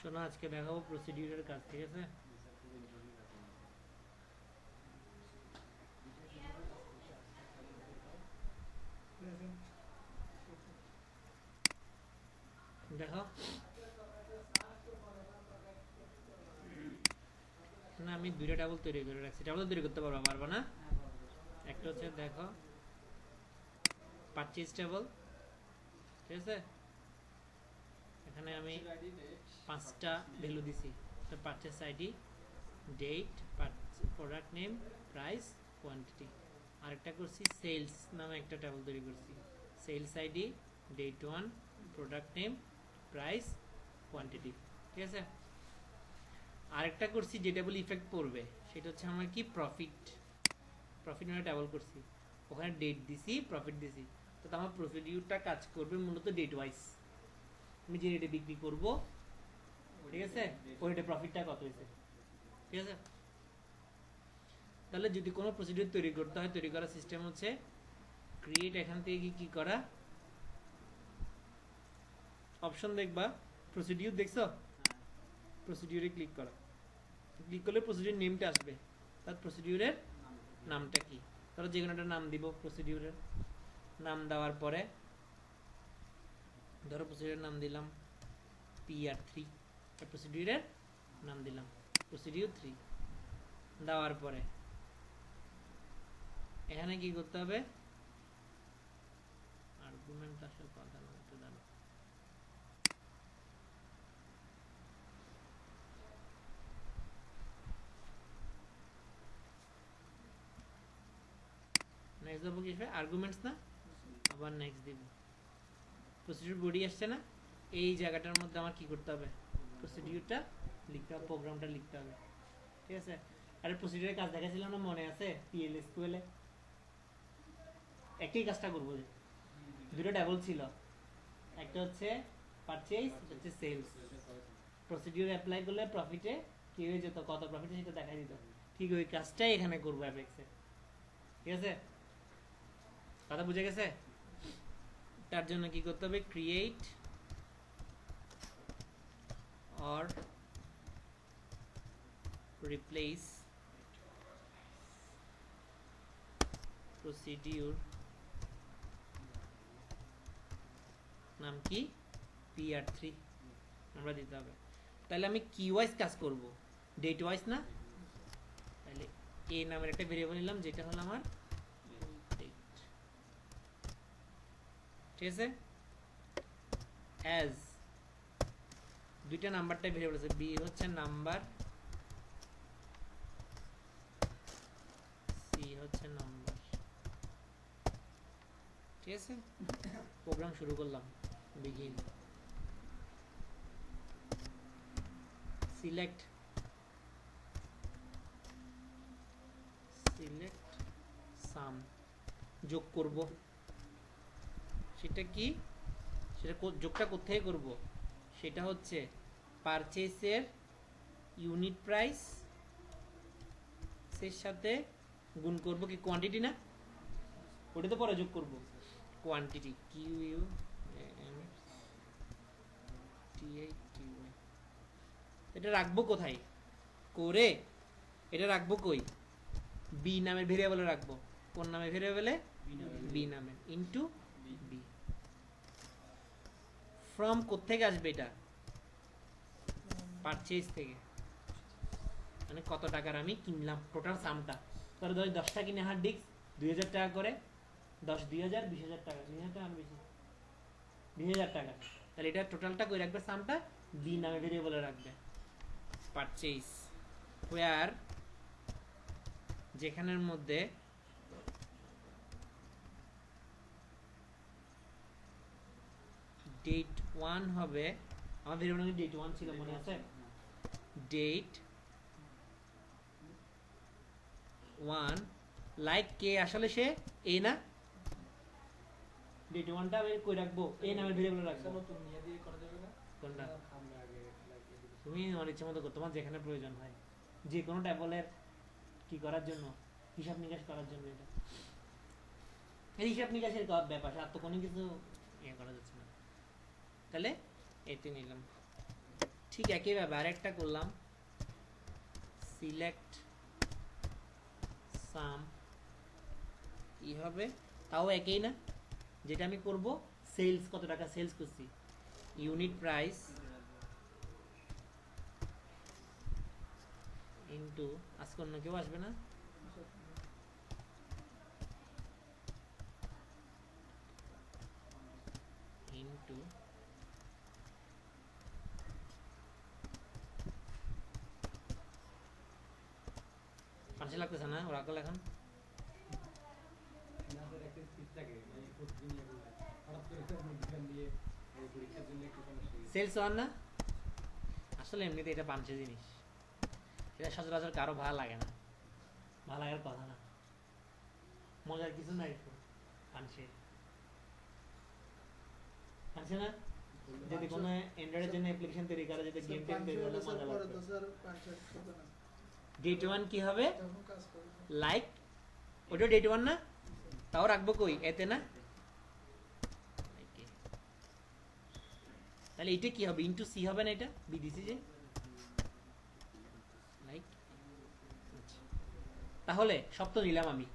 শোনো আজকে দেখাবো প্রসিডিউরের কাজ, ঠিক আছে? দেখো না, আমি দুইটা টেবিল তৈরি করে রাখছি। টেবিল তৈরি করতে পারবো না? একটা হচ্ছে দেখো পারচেজ টেবিল, ঠিক আছে? এখানে আমি 5টা ভ্যালু দিছি। Purchase ID, date, product name, price, quantity. আরেকটা করছি সেলস নামে একটা টেবিল তৈরি করছি। Sales ID, date 1, product name, price, quantity, ঠিক আছে? আরেকটা করছি যে টেবিল ইফেক্ট পড়বে সেটা হচ্ছে আমার কি প্রফিট। প্রফিট নামে টেবিল করছি, ওখানে ডেট দিছি, প্রফিট দিছি। তো আমার প্রসিডিউরটা কাজ করবে মূলত ডেট ওয়াইজ। আমি যে রেটে বিক্রি করব, ঠিক আছে, ওই রেটে প্রফিটটা কত হয়েছে, ঠিক আছে? তাহলে যদি কোনো প্রসিডিউর তৈরি করতে হয়, তৈরি করার সিস্টেম হচ্ছে ক্রিয়েট, এখান থেকে কি করা, অপশন দেখবা, প্রসিডিউর দেখছো, প্রসিডিউরে ক্লিক করা। ক্লিক করলে প্রসিডিউর নেমটা আসবে, তার প্রসিডিউরের নামটা কি, ধরো যে কোনো একটা নাম দিব। প্রসিডিউরের নাম দেওয়ার পরে ধরো প্রসিডিউরের নাম দিলাম PR3, প্রসিডিউরের নাম দিলাম প্রসিডিউর 3। দেওয়ার পরে এখানে কি করতে হবে, আর্গুমেন্ট আসলে কথা না, একটু দাঁড়াও। নেক্সট দেবো কি আর্গুমেন্টস না, আবার নেক্সট দিব। প্রসিডিউর বডি আসছে না, এই জায়গাটার মধ্যে আমার কি করতে হবে, প্রসিডিউরটা লিখতে হবে, প্রোগ্রামটা লিখতে হবে, ঠিক আছে? আরে প্রসিডিউরের কাজ দেখাছিলাম না, মনে আছে? PLSQL এ একই কাজটা করবো। দুটো টেবিল ছিল, একটা হচ্ছে পারচেজ, একটা হচ্ছে সেলস। প্রসিডিউর অ্যাপ্লাই করলে প্রফিটে কি হয়ে যেত, কত প্রফিটে সেটা দেখাই দিত। ঠিক ওই কাজটাই এখানে করবো অ্যাপেক্সে, ঠিক আছে? কথা বুঝে গেছে? তার জন্য কি করতে হবে, ক্রিয়েট or replace procedure, নাম কি, PR3 আমরা দিতে হবে। তাহলে আমি কি ওয়াইজ কাজ করব, ডেট ওয়াইজ না। তাহলে এ নামের একটা ভেরিয়েবল নিলাম, যেটা হলো আমার ডেট, ঠিক আছে? অ্যাজ দুইটা নাম্বারটা ভেরিয়েবল আছে, বি হচ্ছে নাম্বার, সি হচ্ছে নাম্বার, ঠিক আছে? প্রোগ্রাম শুরু করলাম, বিগিন। সিলেক্ট সাম, যোগ করব। সেটা কি, সেটা যোগটা কোথায় করব, সেটা হচ্ছে পারচেসের ইউনিট প্রাইস এর সাথে গুণ করব কি কোয়ান্টিটি না, ওটা তো পরে যোগ করব। কোয়ান্টিটি QUANTITY, এটা রাখবো কোথায় করে, এটা রাখবো কই, বি নামের ভেরিয়েবলে রাখবো। কোন নামের ভেরিয়েবলে, বি নামে, ইনটু বি। ফ্রম কোত্থেকে আসবে, এটা পারচেজ থেকে, মানে কত টাকার আমি কিনলাম, টোটাল সামটা। ধরো 10টা কিনে হার্ড ডিস্ক 2000 টাকা করে, 10 2000 20,000 টাকা, 20,000 টাকা বেশি, 20,000 টাকা। তাহলে এটা টোটালটা কই রাখবে, সামটা বি নামে ভেরিয়েবলে রাখবে। পারচেজ ওয়্যার, যেখানের মধ্যে ডেট 1 হবে, আমার ভেরিয়েবল ডেট 1 ছিল, মনে আছে? ডেট 1 লাইক কে, আসলে সে এ না, ডেট 1টা আমি কই রাখবো, এ নামের ভেরিয়েবল রাখবো। কোনটা তুমি আমার ইচ্ছা মতো করো, তোমার যেখানে প্রয়োজন হয়, যে কোনো টেবলের কি করার জন্য, হিসাব নিকাশ করার জন্য। এটা হিসাব নিকাশের ব্যাপার, আর তো কোনো কিছু ইয়ে করা যাচ্ছে না। তাহলে এতে নিলাম, ঠিক একইভাবে আরেকটা করলাম, সিলেক্ট সাম, কি হবে তাও একই না, যেটা আমি করব সেলস কত টাকা সেলস করছি, ইউনিট প্রাইস ইনটু, আজকে অন্য কেউ আসবে না, ইনটু পাঁচশো লাগতেছে না ওরাকল এখন সেলস ওয়ান না, আসলে এমনিতে এটা পাঁচশো জিনিস, এটা সচরাচর কারো ভালো লাগে না, ভালো লাগার কথা না, মজার কিছু নাই তো পাঁচশে পাঁচশে না, যদি কোনো অ্যান্ড্রয়েডের জন্য অ্যাপ্লিকেশন তৈরি করা যেত, গেম টেম তৈরি করলে মজা লাগতো। ডেট ওয়ান কি হবে, লাইক ওটা ডেট ওয়ান না, তাও রাখবো কই এতে না, তাহলে এটা কি হবে, ইনটু সি হবে না, এটা বিদিছি যে লাইক। তাহলে সব তো নিলাম আমি,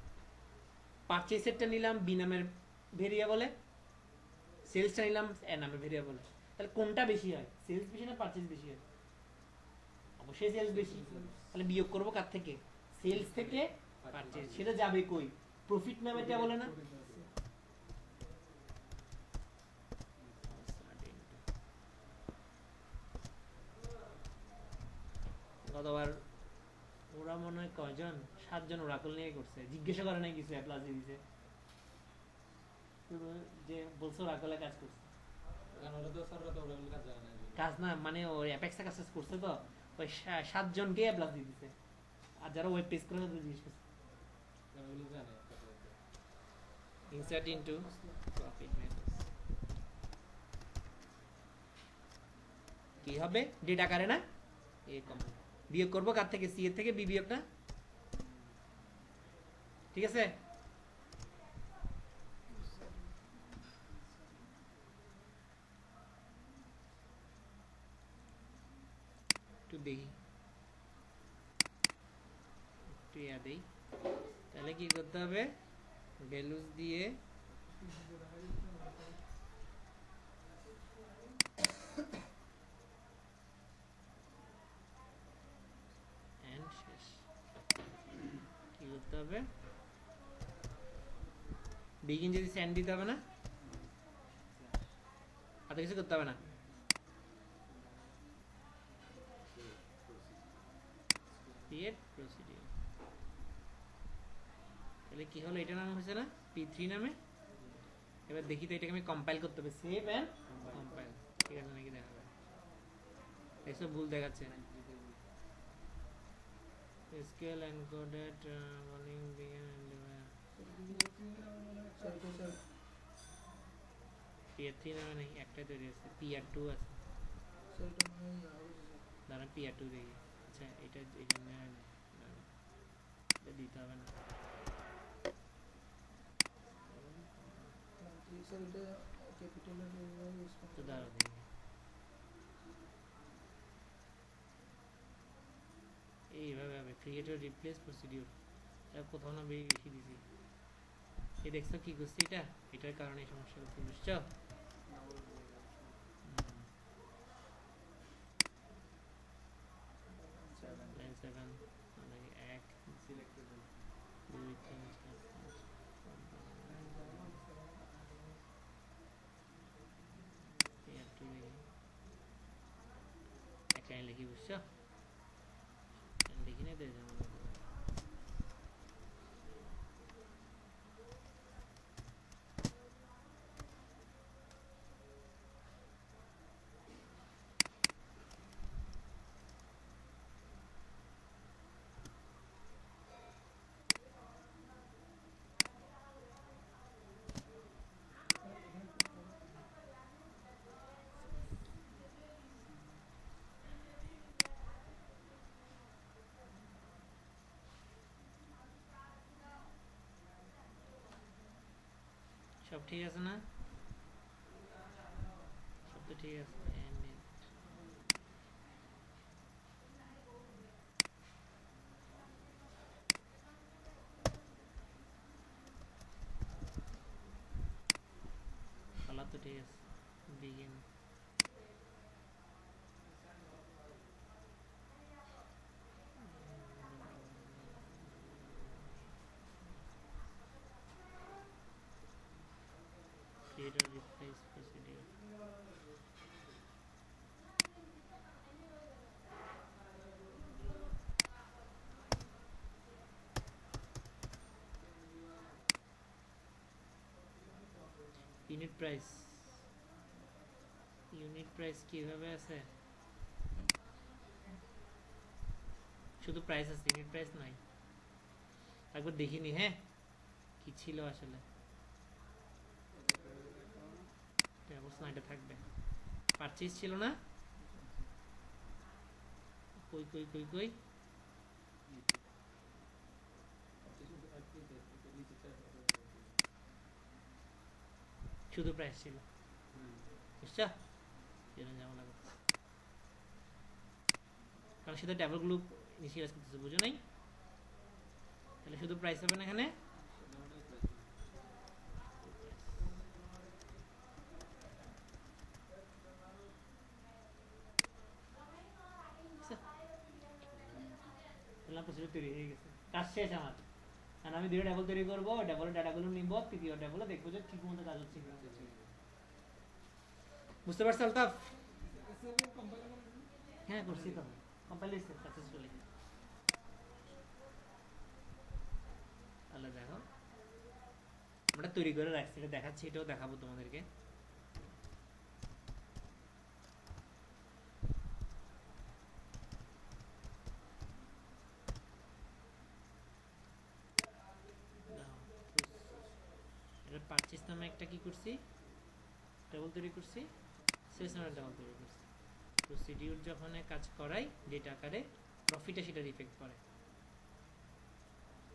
পারচেসেরটা নিলাম বি নামের ভেরিয়েবলে, সেলসটা নিলাম এ নামের ভেরিয়েবলে, তাহলে কোনটা বেশি হয়, সেলস বেশি না পারচেস বেশি হয়, অবশ্যই সেলস বেশি, তাহলে বিয়োগ করবো কার থেকে, সেলস থেকে পারচেস, সেটা যাবে কই প্রফিট নামেরটা বলে না, গতবার ওরা মনে হয় কয়জন, 7 জন ওরাকল নিয়ে করছে, জিজ্ঞাসা করে নাই কিছু, অ্যাপ্লাস দিয়ে দিছে, যে বলছে ওরাকলে কাজ করছে, কাজ না মানে ওই অ্যাপেক্সে কাজ করছে, তো ওই 7 জনকে অ্যাপ্লাস দিয়ে দিছে, আর যারা ওয়েব পেজ করে তাদের জিজ্ঞেস করছে, ইনসার্ট ইনটু প্রফিট মেথড কি হবে, ডেট আকারে না, এ কম বিয়োগ করবো কার থেকে, সি এর থেকে বি বিয়োগ না, ঠিক আছে, একটু দেখি, একটু ইয়া দেই, তাহলে কি করতে হবে, ভ্যালুস দিয়ে এন্ড শেষ, কি করতে হবে, বিগিন যদি সেন্ড দিতে হবে না, আর কিছু করতে হবে না, ক্রিয়েট প্রসিডিউর, তাহলে কি হলো, এটা নাম হয়েছে না P3 নামে, এবার দেখি তো এটাকে আমি কম্পাইল করতে হবে, সেভ এন্ড কম্পাইল, ঠিক আছে নাকি দেখা যাবে, এসব ভুল দেখাচ্ছে, SQL encoded calling begin and P3 নামে নেই, একটাই তৈরি আছে, PR2 আছে, দাঁড়ান PR2 দেখি, আচ্ছা এটা এখানে দিতে হবে না, তো দাঁড়াও দেখি, এইভাবে হবে ক্রিয়েট ও রিপ্লেস প্রসিডিউর, এটা কোথাও না বেশি দিছি, এই দেখছো কি করছি, এটা এটার কারণে এই সমস্যা হচ্ছে, বুঝছো, লাইন 7 মানে 1 2 3 4 5 একটু একটা লিখি, বুঝছো, লিখি না তো সব ঠিক আছে না, সব তো ঠিক আছে, তো ঠিক আছে begin create or replace procedure unit price কিভাবে আছে শুধু প্রাইস আছে ইউনিট প্রাইস নাই একবার দেখিনি হ্যাঁ কি ছিল আসলে অবস্থা এটা থাকবে পারচেজ ছিল না কই কই কই কই শুধু প্রাইস ছিল বুঝছো কারণ সেটা ট্যাবলগুলো ইনিশিয়ালাইজ করতেছে বুঝো নাই তাহলে শুধু প্রাইস হবে না এখানে প্রসিডিউর তৈরি হয়ে গেছে কাজ শেষ আমার আর আমি দুটো ট্যাবল তৈরি করবো ট্যাবলের ডাটাগুলো নিব তৃতীয় ট্যাবলে দেখবো যে ঠিক মতো কাজ হচ্ছে বুঝতে পারছো আলতাফ হ্যাঁ করছি তো কম্পাইল হয়েছে সাকসেসফুলি তাহলে দেখো আমরা তৈরি করে রাখছি এটা দেখাচ্ছি এটাও দেখাবো তোমাদেরকে পারচেজ নামে একটা কি করছি টেবিল তৈরি করছি সেলস নামে টেবিল তৈরি করছি প্রসিডিউর যখন কাজ করাই ডেটা আকারে প্রফিটে সেটা রিফ্লেক্ট করে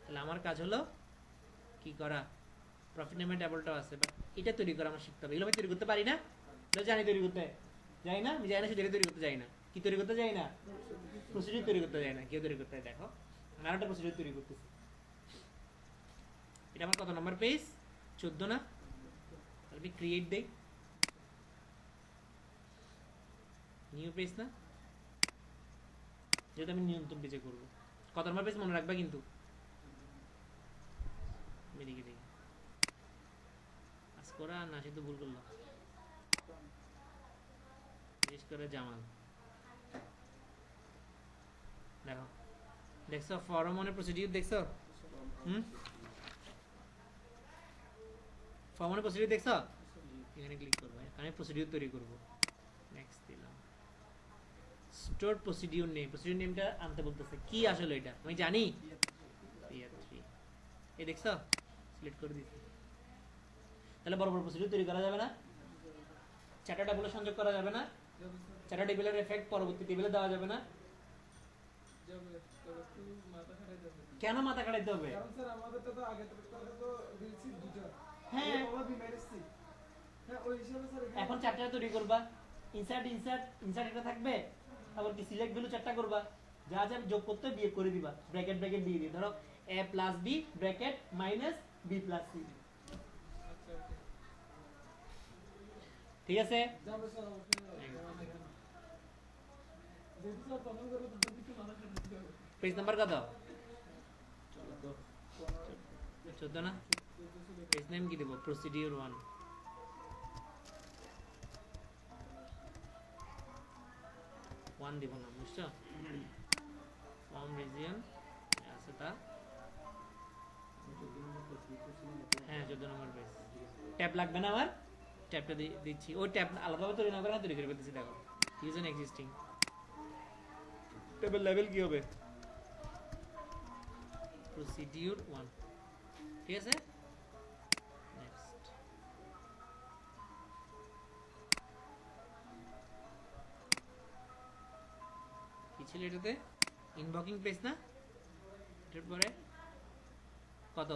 তাহলে আমার কাজ হলো কি করা প্রফিট নামে টেবিলটাও আছে বাট এটা তৈরি করা আমার শিখতে হবে এগুলো আমি তৈরি করতে পারি না এটা জানি তৈরি করতে যাই না আমি জানি না সেটা তৈরি করতে যাই না কি তৈরি করতে যাই না প্রসিডিউর তৈরি করতে যাই না কেউ তৈরি করতে দেখো আমি একটা প্রসিডিউর তৈরি করতেছি এটা আমার কত নম্বর পেজ 14 না আমি ক্রিয়েট দেই নিউ পেজ না যেটা আমি নিয়ন্ত্রণ পেজে করব কত নম্বর পেজ মনে রাখবা কিন্তু এদিকে দেখি আজকরা না সে তো ভুল করলো বিশেষ করে জামাল দেখো দেখছো ফরমনের প্রসিডিউর দেখছো ফরমনের প্রসিডিউর দেখছো এখানে ক্লিক করব এখানে প্রসিডিউর তৈরি করব নেক্সট দিলাম স্টোর প্রসিডিউর নেম প্রসিডিউর নেমটা আনতে বলতেছে কি আসলে এটা আমি জানি এই দেখছো সিলেক্ট করে দিছি তাহলে বড় বড় প্রসিডিউর তৈরি করা যাবে না চারটা টেবিলে সংযোগ করা যাবে না চারটা টেবিলের এফেক্ট পরবর্তী টেবিলে দেওয়া যাবে না কেন মাথা খাটাইতে হবে কারণ স্যার আমাদের তো আগে তো দিয়েছি দুটো হ্যাঁ বাবা বিমারিসি হ্যাঁ ওই হিসাবে স্যার এখন চারটা তৈরি করবা ইনসার্ট এটা থাকবে তারপর কি সিলেক্ট ভ্যালু চারটা করবা যা যা যোগ করতে বিয়োগ করে দিবা ব্র্যাকেট দিয়ে দিই ধরো a plus b bracket minus b plus c ঠিক আছে পেজ নাম্বার কত 14 না পেজ নেম কি দেব প্রসিডিউর 1 দিব না বুঝছো ফর্ম রিজিয়ন আছে তা হ্যাঁ 14 নম্বর পেজ ট্যাব লাগবে না আমার ট্যাবটা দিচ্ছি ওই ট্যাব আলাদাভাবে তৈরি না করে তৈরি করে দিচ্ছি দেখো use N existing table level কি হবে প্রসিডিউর 1 ঠিক আছে নেক্সট কি ছিল এটাতে ইনবকিং পেজ না এটার পরে কত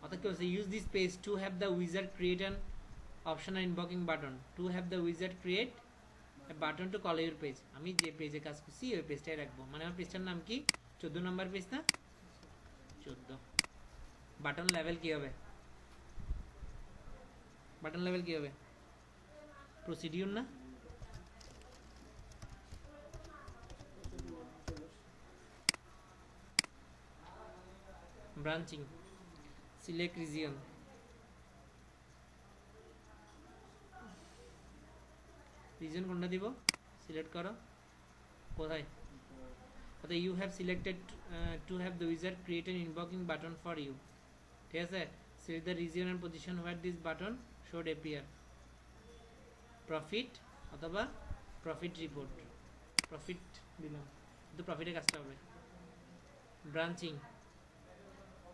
অর্থাৎ কি হচ্ছে use this page to have the wizard create an option আর invoking button to have the wizard create a button to call your page আমি যে পেজে কাজ করছি ওই পেজটাই রাখবো মানে আমার পেজটার নাম কি 14 নম্বর পেজ না 14 বাটন লেভেল কি হবে বাটন লেভেল কি হবে? প্রসিডিউর না? ব্রাঞ্চিং, সিলেক্ট রিজিয়ন, রিজন কোনটা দিব? সিলেক্ট করো। কোথায়? অর্থাৎ you have selected to have the wizard create an invoking button for you. ঠিক আছে, select the region and position where this button should appear. Profit অথবা প্রফিট রিপোর্ট। প্রফিট দিলাম, কিন্তু প্রফিটের কাজটা হবে। ব্রাঞ্চিং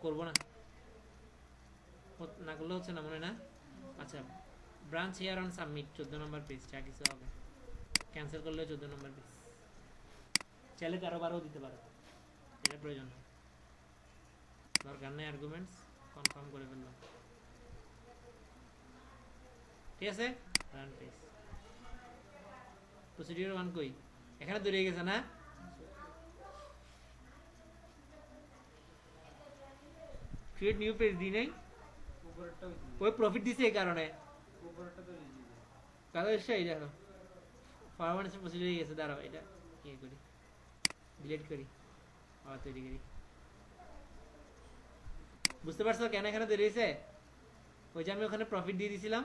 করবো না, না করলে হচ্ছে না মনে না। আচ্ছা, ব্রাঞ্চ হেয়ার অন সাবমিট 14 নম্বর পেজ, যা কিছু হবে। ক্যান্সেল করলে 14 নম্বর পেজ। চাইলে 13-12 দিতে পারো, এটা প্রয়োজন হয়, দরকার নেই। আর্গুমেন্টস কনফার্ম করে ফেললাম, ঠিক আছে। Run page. প্রসিডিউর 1 কই? এখানে দূরে গেছে না? ক্রিয়েট নিউ পেজ দিই নাই, ওই প্রফিট দিছে এই কারণে। কারণ এই দেখো ফরওয়ার্ড প্রসিডিউর হয়ে গেছে। দাঁড়াও, এটা ইয়ে করি, ডিলিট করি, আবার তৈরি করি। বুঝতে পারছো কেন এখানে তৈরি হয়েছে? ওই যে আমি ওখানে প্রফিট দিয়ে দিয়েছিলাম,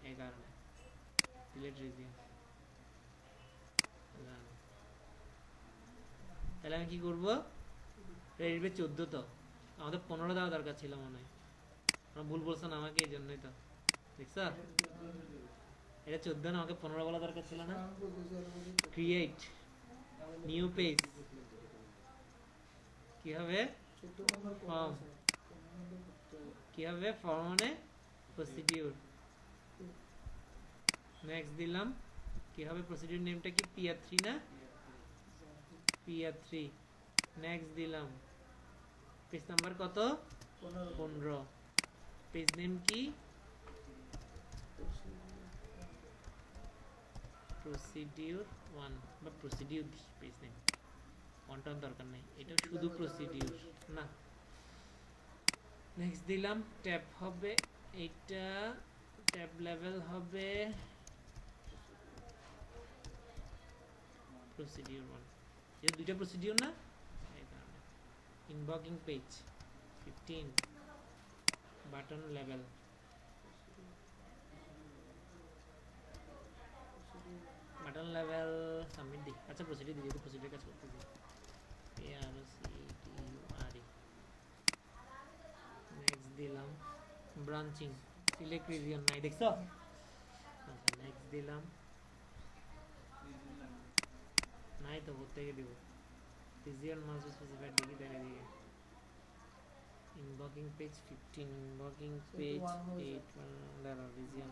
এই কারণে। Delete region. তাহলে আমি কি করবো? রেডিবে 14, তো আমাদের 15 দেওয়া দরকার ছিল মনে হয়। ভুল বলছো না আমাকে, এই জন্যই তো। দেখছো, এটা 14 না, আমাকে 15 বলা দরকার ছিল না। ক্রিয়েট নিউ পেজ কি হবে? ফর্ম। কি হবে? ফর্ম মানে প্রসিডিউর। নেক্সট দিলাম, কি হবে? প্রসিডিউর নেমটা কি? PR3 না? PR3। নেক্সট দিলাম, পেজ নাম্বার কত? 15। পেজ নেম কি? প্রসিডিউর 1 বা প্রসিডিউর দি পেজ নেম। কোনটার দরকার নেই, এটা শুধু প্রসিডিউর না। নেক্সট দিলাম, ট্যাব হবে এইটা, ট্যাব লেভেল হবে প্রসিডিউর 1। এটা দুইটা প্রসিডিউর না, এই কারণে। ইনভকিং পেজ 15, বাটন লেভেল, বাটন লেভেল সাবমিট দি। আচ্ছা, প্রসিডিউর দিয়ে দিই, প্রসিডিউর কাজ করতেছি। ARCTURE। নেক্সট দিলাম, ব্রাঞ্চিং, সিলেক্ট রিজিয়ন নাই, দেখছো? আচ্ছা, নেক্সট দিলাম, নাই তো কোথেকে দিব? রিজিয়ন মাস্ট বি স্পেসিফাইড, দেখি তাহলে দিকে। ইনভকিং পেজ 15, ইনভকিং পেজ 8, দাঁড়া, রিজিয়ন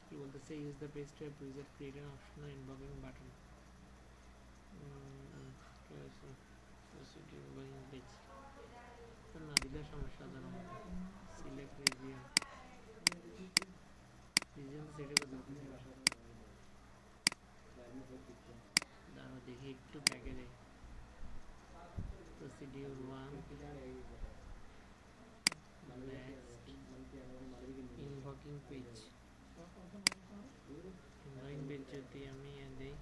কি বলতেছে? Use the page tab wizard create an optional invoking button. Procedure invoking page না দিলে সমস্যা জানো। সিলেক্ট রিজিয়ন, রিজিয়ন সেটে করতে দাঁড়াও দেখি একটু ব্যাকে যাই। Procedure 1, invoking page. Invoking page যদি আমি দেই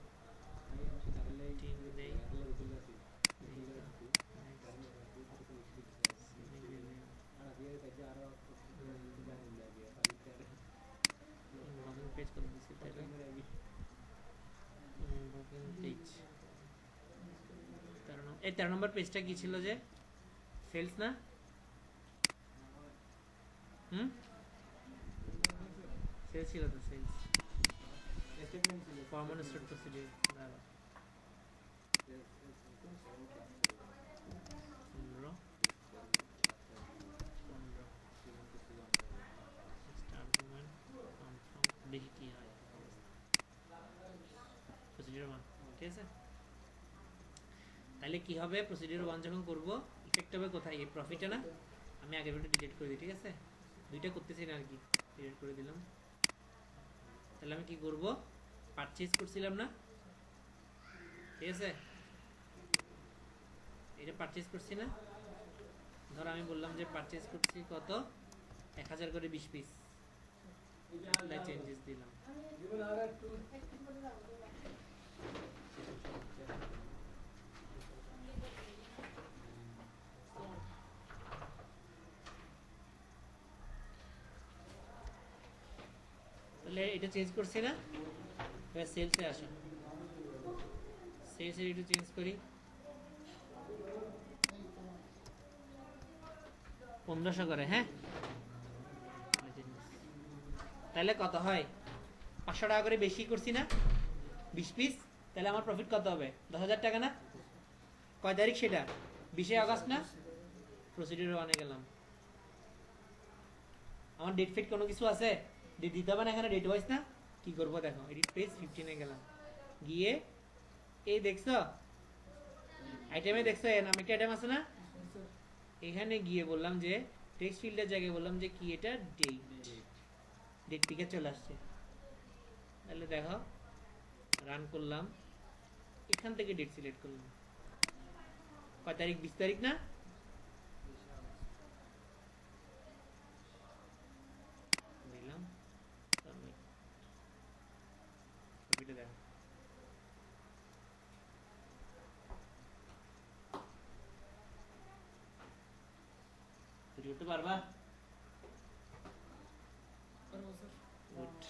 15 দেই, ইনভকিং পেজ কত দিচ্ছি তাহলে? ইনভকিং পেজ 13 নম্বর পেজটা কি ছিল যে? সেলস না? সেলস ছিল তো, সেলস। কমন স্টোর প্রসিডিউর, দাঁড়াও 15 আর্গুমেন্ট কনফার্ম, দেখি কি হয়। প্রসিডিউর 1, ঠিক আছে। তাহলে কি হবে? প্রসিডিউর 1 যখন করব, ইফেক্ট হবে কোথায়? এই প্রফিটে না? আমি আগের ভিডিও ডিলিট করে দিই, ঠিক আছে। দুইটা করতেছি না আর কি, ডিলিট করে দিলাম। তাহলে আমি কি করব? পারচেজ করছিলাম না, ঠিক আছে, এটা পারচেজ করছি না, ধর আমি বললাম যে পারচেজ করছি কত 1000 করে 20 পিস, চেঞ্জেস দিলাম। তাহলে এটা চেঞ্জ করছি না, এবার সেলসে আসো, সেলসে একটু চেঞ্জ করি, 1500 করে। হ্যাঁ, তাহলে কত হয়, 500 টাকা করে বেশি করছি না 20 পিস, তাহলে আমার প্রফিট কত হবে, 10,000 টাকা না? কয় তারিখ সেটা, 20 আগস্ট না? প্রসিডিউর ওয়ানে গেলাম, আমার ডেট ফিট কোনো কিছু আছে, ডেট দিতে হবে না এখানে, ডেট ওয়াইজ না? কি করবো দেখো, এডিট পেজ 15 গেলাম, গিয়ে এই দেখছো আইটেমে, দেখছো এর নামে একটা আইটেম আছে না, এখানে গিয়ে বললাম যে টেক্সট ফিল্ডের জায়গায় বললাম যে কি এটা, ডেট, ডেট থেকে চলে আসছে। তাহলে দেখো রান করলাম, এখান থেকে ডেট সিলেক্ট করলাম, কয় তারিখ, 20 তারিখ না? দিলাম সাবমিট, ছবিটা দেখো, তৈরি করতে পারবা? গুড।